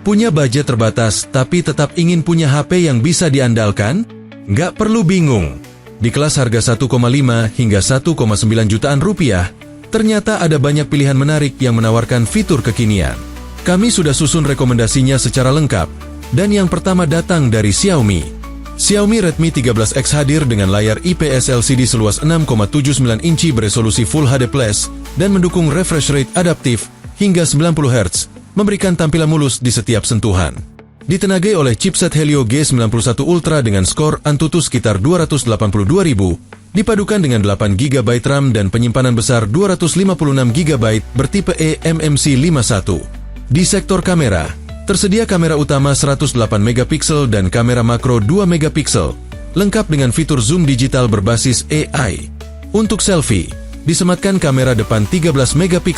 Punya budget terbatas tapi tetap ingin punya HP yang bisa diandalkan? Nggak perlu bingung. Di kelas harga 1,5 hingga 1,9 jutaan rupiah, ternyata ada banyak pilihan menarik yang menawarkan fitur kekinian. Kami sudah susun rekomendasinya secara lengkap, dan yang pertama datang dari Xiaomi. Xiaomi Redmi 13X hadir dengan layar IPS LCD seluas 6,79 inci beresolusi Full HD+, dan mendukung refresh rate adaptif hingga 90 Hz, memberikan tampilan mulus di setiap sentuhan. Ditenagai oleh chipset Helio G91 Ultra dengan skor Antutu sekitar 282.000, dipadukan dengan 8 GB RAM dan penyimpanan besar 256 GB bertipe eMMC 51. Di sektor kamera, tersedia kamera utama 108 MP dan kamera makro 2 MP, lengkap dengan fitur zoom digital berbasis AI. Untuk selfie, disematkan kamera depan 13 MP,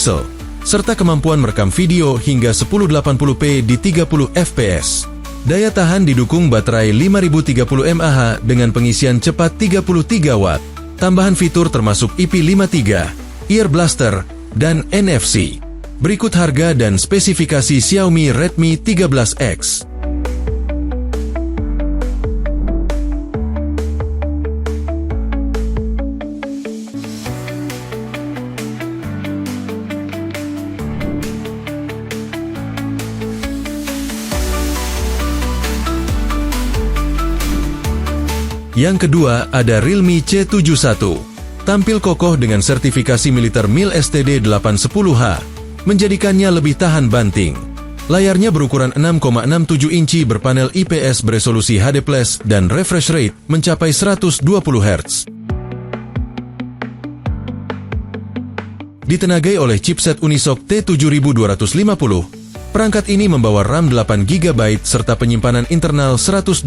serta kemampuan merekam video hingga 1080p di 30 fps. Daya tahan didukung baterai 5030 mAh dengan pengisian cepat 33 Watt. Tambahan fitur termasuk IP53, Ear Blaster, dan NFC. Berikut harga dan spesifikasi Xiaomi Redmi 13X. Yang kedua ada Realme C71. Tampil kokoh dengan sertifikasi militer MIL STD 810H, menjadikannya lebih tahan banting. Layarnya berukuran 6,67 inci berpanel IPS beresolusi HD+, dan refresh rate mencapai 120 Hz. Ditenagai oleh chipset Unisoc T7250, perangkat ini membawa RAM 8 GB serta penyimpanan internal 128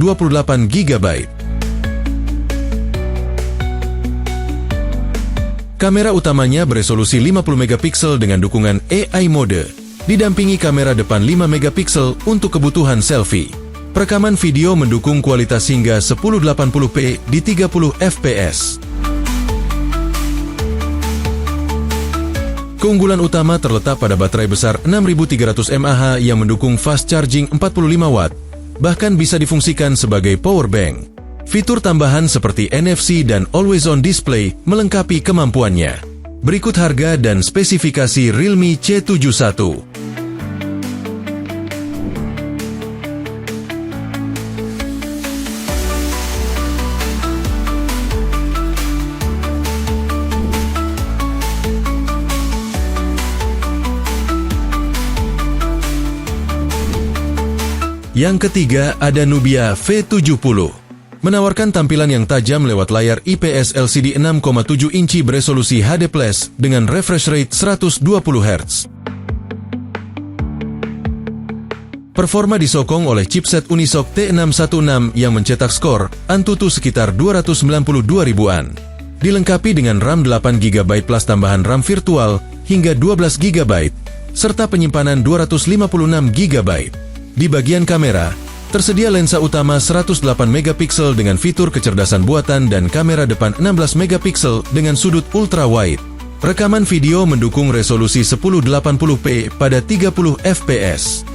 GB. Kamera utamanya beresolusi 50 MP dengan dukungan AI mode, didampingi kamera depan 5 MP untuk kebutuhan selfie. Perekaman video mendukung kualitas hingga 1080p di 30 fps. Keunggulan utama terletak pada baterai besar 6300 mAh yang mendukung fast charging 45 Watt, bahkan bisa difungsikan sebagai power bank. Fitur tambahan seperti NFC dan Always On Display melengkapi kemampuannya. Berikut harga dan spesifikasi Realme C71. Yang ketiga ada Nubia V70. Menawarkan tampilan yang tajam lewat layar IPS LCD 6,7 inci beresolusi HD+, dengan refresh rate 120 Hz. Performa disokong oleh chipset Unisoc T616 yang mencetak skor Antutu sekitar 292.000-an. Dilengkapi dengan RAM 8 GB plus tambahan RAM virtual hingga 12 GB, serta penyimpanan 256 GB. Di bagian kamera, tersedia lensa utama 108 MP dengan fitur kecerdasan buatan dan kamera depan 16 MP dengan sudut ultra wide. Rekaman video mendukung resolusi 1080p pada 30 fps.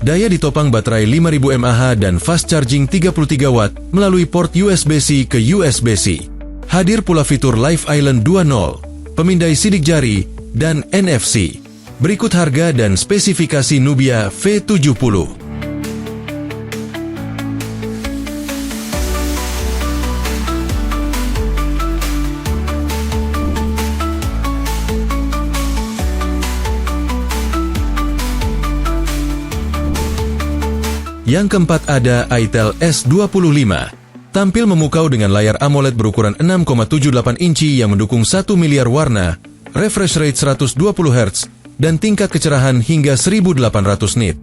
Daya ditopang baterai 5000 mAh dan fast charging 33 Watt melalui port USB-C ke USB-C. Hadir pula fitur Live Island 2.0, pemindai sidik jari, dan NFC. Berikut harga dan spesifikasi Nubia V70. Yang keempat ada Itel S25. Tampil memukau dengan layar AMOLED berukuran 6,78 inci yang mendukung 1 miliar warna, refresh rate 120 Hz, dan tingkat kecerahan hingga 1800 nit.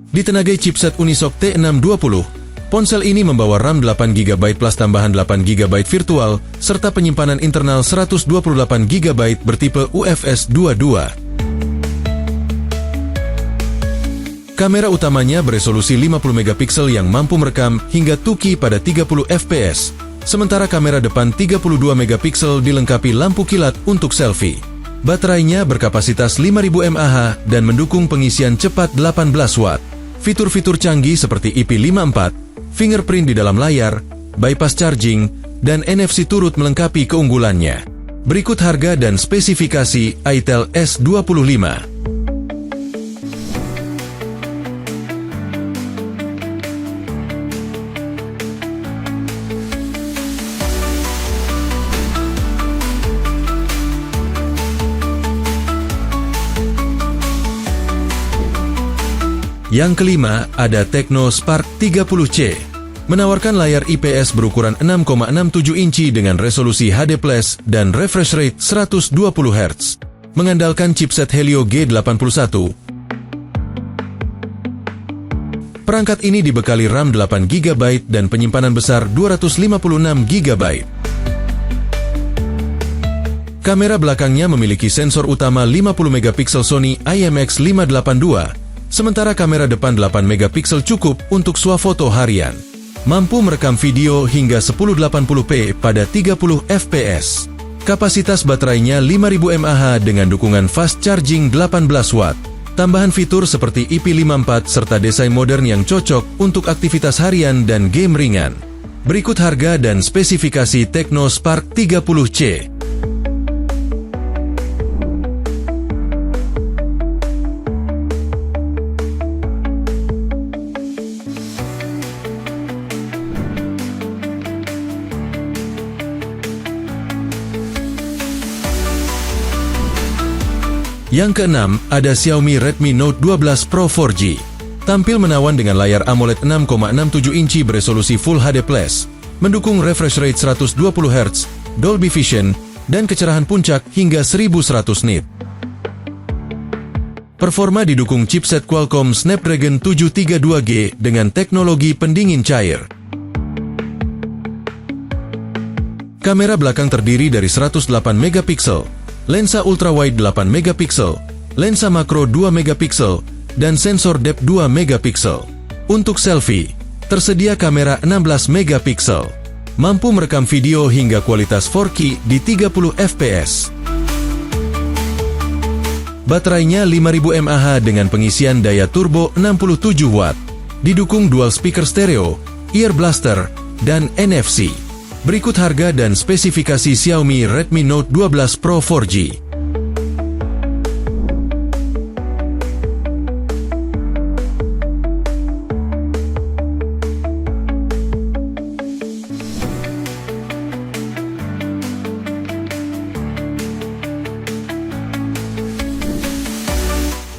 Ditenagai chipset Unisoc T620, ponsel ini membawa RAM 8 GB plus tambahan 8 GB virtual, serta penyimpanan internal 128 GB bertipe UFS 22. Kamera utamanya beresolusi 50 MP yang mampu merekam hingga 2K pada 30 fps, sementara kamera depan 32 MP dilengkapi lampu kilat untuk selfie. Baterainya berkapasitas 5000 mAh dan mendukung pengisian cepat 18 Watt. Fitur-fitur canggih seperti IP54, fingerprint di dalam layar, bypass charging, dan NFC turut melengkapi keunggulannya. Berikut harga dan spesifikasi itel S25. Yang kelima, ada Tecno Spark 30C. Menawarkan layar IPS berukuran 6,67 inci dengan resolusi HD+ dan refresh rate 120 Hz. Mengandalkan chipset Helio G81. Perangkat ini dibekali RAM 8 GB dan penyimpanan besar 256 GB. Kamera belakangnya memiliki sensor utama 50 MP Sony IMX582. Sementara kamera depan 8 MP cukup untuk swafoto harian. Mampu merekam video hingga 1080p pada 30 fps. Kapasitas baterainya 5000 mAh dengan dukungan fast charging 18 Watt. Tambahan fitur seperti IP54 serta desain modern yang cocok untuk aktivitas harian dan game ringan. Berikut harga dan spesifikasi Tecno Spark 30C. Yang keenam, ada Xiaomi Redmi Note 12 Pro 4G. Tampil menawan dengan layar AMOLED 6,67 inci beresolusi Full HD+, mendukung refresh rate 120 Hz, Dolby Vision, dan kecerahan puncak hingga 1100 nit. Performa didukung chipset Qualcomm Snapdragon 732G dengan teknologi pendingin cair. Kamera belakang terdiri dari 108 MP, lensa ultrawide 8 MP, lensa makro 2 MP, dan sensor depth 2 MP. Untuk selfie, tersedia kamera 16 MP. Mampu merekam video hingga kualitas 4K di 30 fps. Baterainya 5000 mAh dengan pengisian daya turbo 67 Watt. Didukung dual speaker stereo, ear blaster, dan NFC. Berikut harga dan spesifikasi Xiaomi Redmi Note 12 Pro 4G.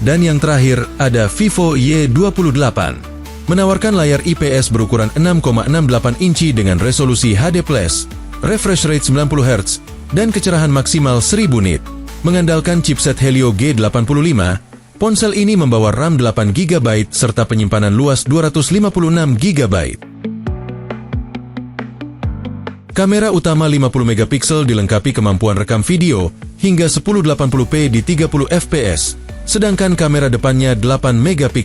Dan yang terakhir, ada Vivo Y28. Menawarkan layar IPS berukuran 6,68 inci dengan resolusi HD+, refresh rate 90 Hz, dan kecerahan maksimal 1000 nit. Mengandalkan chipset Helio G85, ponsel ini membawa RAM 8 GB serta penyimpanan luas 256 GB. Kamera utama 50 MP dilengkapi kemampuan rekam video hingga 1080p di 30 fps, sedangkan kamera depannya 8 MP.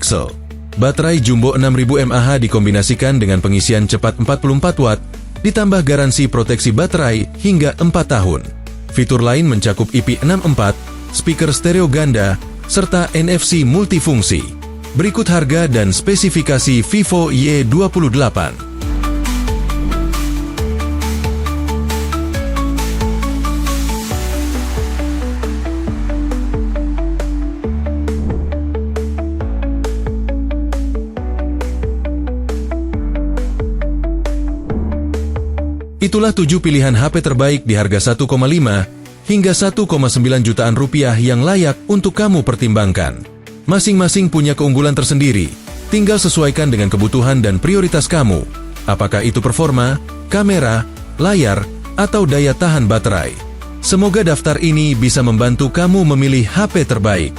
Baterai jumbo 6000 mAh dikombinasikan dengan pengisian cepat 44 Watt, ditambah garansi proteksi baterai hingga 4 tahun. Fitur lain mencakup IP64, speaker stereo ganda, serta NFC multifungsi. Berikut harga dan spesifikasi Vivo Y28. Itulah 7 pilihan HP terbaik di harga 1,5 hingga 1,9 jutaan rupiah yang layak untuk kamu pertimbangkan. Masing-masing punya keunggulan tersendiri, tinggal sesuaikan dengan kebutuhan dan prioritas kamu. Apakah itu performa, kamera, layar, atau daya tahan baterai. Semoga daftar ini bisa membantu kamu memilih HP terbaik.